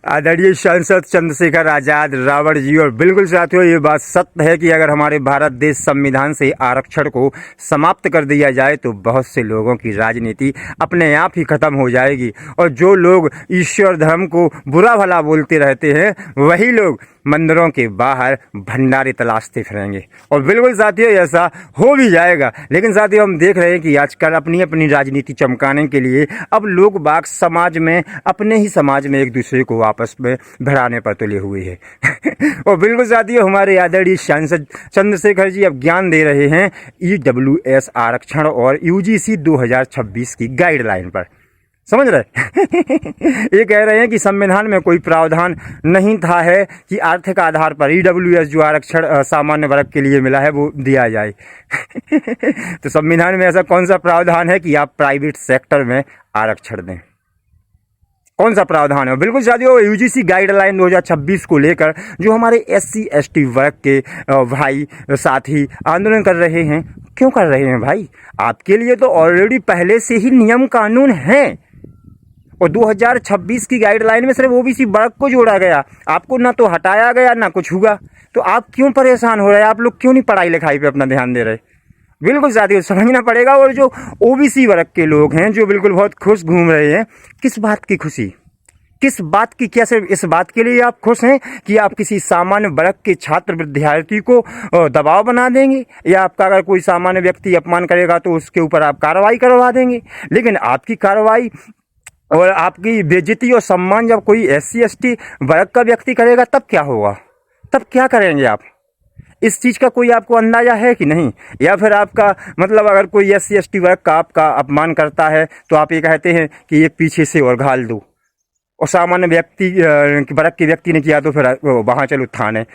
आदरणीय सांसद चंद्रशेखर आजाद रावण जी। और बिल्कुल साथियों, ये बात सत्य है कि अगर हमारे भारत देश संविधान से आरक्षण को समाप्त कर दिया जाए तो बहुत से लोगों की राजनीति अपने आप ही खत्म हो जाएगी। और जो लोग ईश्वर धर्म को बुरा भला बोलते रहते हैं, वही लोग मंदिरों के बाहर भंडारे तलाशते फिरेंगे। और बिल्कुल साथियों, ऐसा हो भी जाएगा। लेकिन साथियों, हम देख रहे हैं कि आजकल अपनी अपनी राजनीति चमकाने के लिए अब लोग बाग समाज में, अपने ही समाज में एक दूसरे को आपस में भिड़ाने पर तुले हुए हैं। और बिल्कुल साथियों, हमारे आदरणीय सांसद चंद्रशेखर जी अब ज्ञान दे रहे हैं EWS आरक्षण और UGC 2026 की गाइडलाइन पर। समझ रहे? ये कह रहे हैं कि संविधान में कोई प्रावधान नहीं था है कि आर्थिक आधार पर EWS जो आरक्षण सामान्य वर्ग के लिए मिला है वो दिया जाए। तो संविधान में ऐसा कौन सा प्रावधान है कि आप प्राइवेट सेक्टर में आरक्षण दें? कौन सा प्रावधान है? बिल्कुल साथियों, UGC गाइडलाइन 2026 को लेकर जो हमारे SC ST वर्ग के भाई साथी आंदोलन कर रहे हैं, क्यों कर रहे हैं भाई? आपके लिए तो ऑलरेडी पहले से ही नियम कानून है। और 2026 की गाइडलाइन में सिर्फ OBC वर्ग को जोड़ा गया, आपको ना तो हटाया गया ना कुछ हुआ। तो आप क्यों परेशान हो रहे हैं? आप लोग क्यों नहीं पढ़ाई लिखाई पे अपना ध्यान दे रहे? बिल्कुल साथियों, समझना पड़ेगा। और जो OBC वर्ग के लोग हैं जो बिल्कुल बहुत खुश घूम रहे हैं, किस बात की खुशी, किस बात की? क्या सिर्फ इस बात के लिए आप खुश हैं कि आप किसी सामान्य वर्ग के छात्र विद्यार्थी को दबाव बना देंगे, या आपका अगर कोई सामान्य व्यक्ति अपमान करेगा तो उसके ऊपर आप कार्रवाई करवा देंगे? लेकिन आपकी कार्रवाई और आपकी बेइज्जती और सम्मान जब कोई SC ST वर्ग का व्यक्ति करेगा, तब क्या होगा? तब क्या करेंगे आप? इस चीज़ का कोई आपको अंदाजा है कि नहीं? या फिर आपका मतलब, अगर कोई SC ST वर्ग का आपका अपमान करता है तो आप ये कहते हैं कि एक पीछे से और घाल दो, और सामान्य व्यक्ति वर्ग के व्यक्ति ने किया तो फिर वहाँ चलो थाने।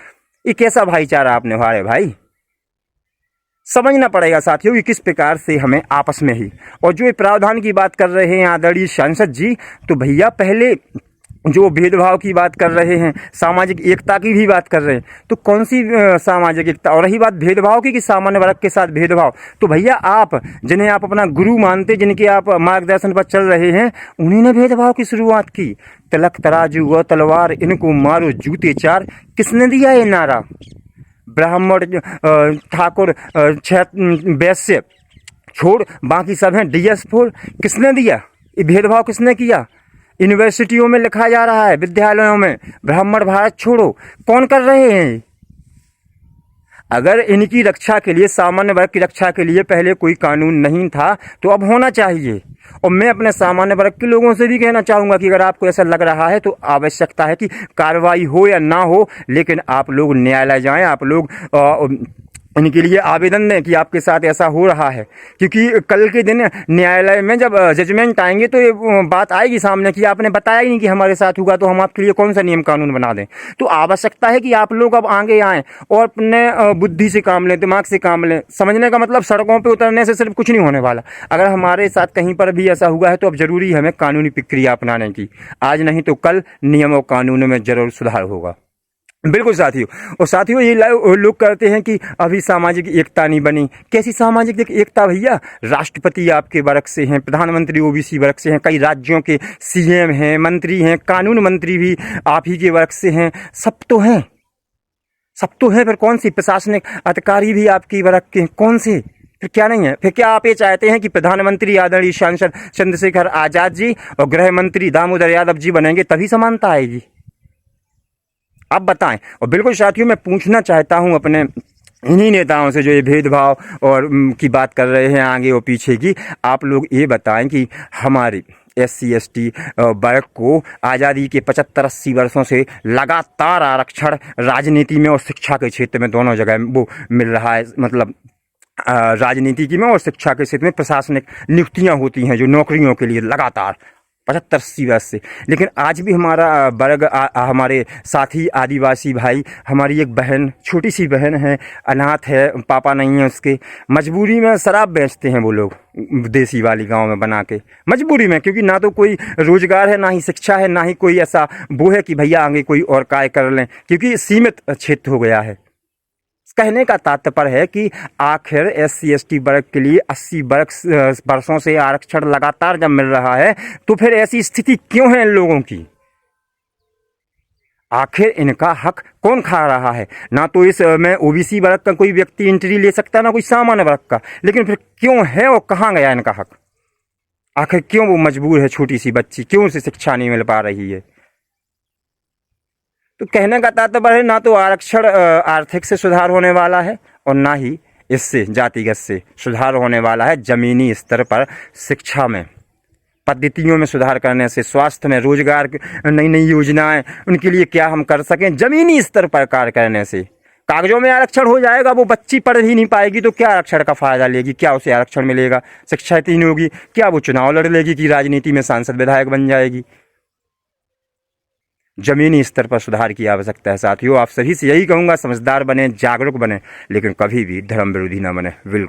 ये कैसा भाईचारा आप निभा रहे भाई? समझना पड़ेगा साथियों कि किस प्रकार से हमें आपस में ही। और जो प्रावधान की बात कर रहे हैं आदरणीय सांसद जी, तो भैया पहले जो भेदभाव की बात कर रहे हैं, सामाजिक एकता की भी बात कर रहे हैं, तो कौन सी सामाजिक एकता? और रही बात भेदभाव की कि सामान्य वर्ग के साथ भेदभाव, तो भैया आप जिन्हें आप अपना गुरु मानते, जिनके आप मार्गदर्शन पर चल रहे हैं, उन्हीं ने भेदभाव की शुरुआत की। तिलक तराजू व तलवार, इनको मारो जूते चार, किसने दिया ये नारा? ब्राह्मण, ठाकुर, वैश्य छोड़ बाकी सब हैं DS4, किसने दिया? ये भेदभाव किसने किया? यूनिवर्सिटियों में लिखा जा रहा है, विद्यालयों में, ब्राह्मण भारत छोड़ो। कौन कर रहे हैं? अगर इनकी रक्षा के लिए, सामान्य वर्ग की रक्षा के लिए पहले कोई कानून नहीं था तो अब होना चाहिए। और मैं अपने सामान्य वर्ग के लोगों से भी कहना चाहूँगा कि अगर आपको ऐसा लग रहा है तो आवश्यकता है कि कार्रवाई हो या ना हो, लेकिन आप लोग न्यायालय जाएं, आप लोग इनके लिए आवेदन दें कि आपके साथ ऐसा हो रहा है। क्योंकि कल के दिन न्यायालय में जब जजमेंट आएंगे तो ये बात आएगी सामने कि आपने बताया ही नहीं कि हमारे साथ हुआ, तो हम आपके लिए कौन सा नियम कानून बना दें। तो आवश्यकता है कि आप लोग अब आगे आएँ और अपने बुद्धि से काम लें, दिमाग से काम लें। समझने का मतलब, सड़कों पर उतरने से सिर्फ कुछ नहीं होने वाला। अगर हमारे साथ कहीं पर भी ऐसा हुआ है तो अब जरूरी है हमें कानूनी प्रक्रिया अपनाने की। आज नहीं तो कल नियम और कानूनों में जरूर सुधार होगा। बिल्कुल साथियों। और साथियों, ये लोग कहते हैं कि अभी सामाजिक एकता नहीं बनी। कैसी सामाजिक एकता भैया? राष्ट्रपति आपके वर्ग से हैं, प्रधानमंत्री OBC वर्ग से हैं, कई राज्यों के CM हैं, मंत्री हैं, कानून मंत्री भी आप ही के वर्ग से हैं। सब तो हैं, सब तो हैं। फिर कौन सी? प्रशासनिक अधिकारी भी आपके वर्ग के हैं, कौन से? फिर क्या नहीं है? फिर क्या आप ये चाहते हैं कि प्रधानमंत्री आदरणीय सांसद चंद्रशेखर आजाद जी और गृह मंत्री दामोदर यादव जी बनेंगे तभी समानता आएगी? आप बताएं। और बिल्कुल साथियों, मैं पूछना चाहता हूं अपने इन्हीं नेताओं से जो ये भेदभाव और की बात कर रहे हैं आगे और पीछे की, आप लोग ये बताएं कि हमारे SC ST वर्ग को आज़ादी के 75-80 वर्षों से लगातार आरक्षण राजनीति में और शिक्षा के क्षेत्र में दोनों जगह वो मिल रहा है। मतलब राजनीति की में और शिक्षा के क्षेत्र में प्रशासनिक नियुक्तियां होती हैं जो नौकरियों के लिए लगातार 75-80 वर्ष से। लेकिन आज भी हमारा वर्ग, हमारे साथी आदिवासी भाई, हमारी एक बहन, छोटी सी बहन है, अनाथ है, पापा नहीं है उसके, मजबूरी में शराब बेचते हैं वो लोग देसी वाली गांव में बना के, मजबूरी में। क्योंकि ना तो कोई रोजगार है, ना ही शिक्षा है, ना ही कोई ऐसा वो है कि भैया आगे कोई और कार्य कर लें, क्योंकि सीमित क्षेत्र हो गया है। कहने का तात्पर्य है कि आखिर SC/ST वर्ग के लिए 80 वर्षों से आरक्षण लगातार जब मिल रहा है तो फिर ऐसी स्थिति क्यों है इन लोगों की? आखिर इनका हक कौन खा रहा है? ना तो इसमें OBC वर्ग का कोई व्यक्ति एंट्री ले सकता, ना कोई सामान्य वर्ग का, लेकिन फिर क्यों है और कहाँ गया इनका हक? आखिर क्यों वो मजबूर है, छोटी सी बच्ची क्यों उसे शिक्षा नहीं मिल पा रही है? तो कहने का तात्पर्य है ना तो आरक्षण आर्थिक से सुधार होने वाला है और ना ही इससे जातिगत से सुधार होने वाला है। जमीनी स्तर पर शिक्षा में, पद्धतियों में सुधार करने से, स्वास्थ्य में, रोजगार, नई नई योजनाएं उनके लिए क्या हम कर सकें, जमीनी स्तर पर कार्य करने से। कागजों में आरक्षण हो जाएगा, वो बच्ची पढ़ ही नहीं पाएगी तो क्या आरक्षण का फायदा लेगी? क्या उसे आरक्षण मिलेगा? शिक्षा इतनी नहीं होगी, क्या वो चुनाव लड़ लेगी कि राजनीति में सांसद विधायक बन जाएगी? जमीनी स्तर पर सुधार की आवश्यकता है साथियों। आप सभी से यही कहूंगा, समझदार बने, जागरूक बने, लेकिन कभी भी धर्म विरोधी ना बने। बिल्कुल।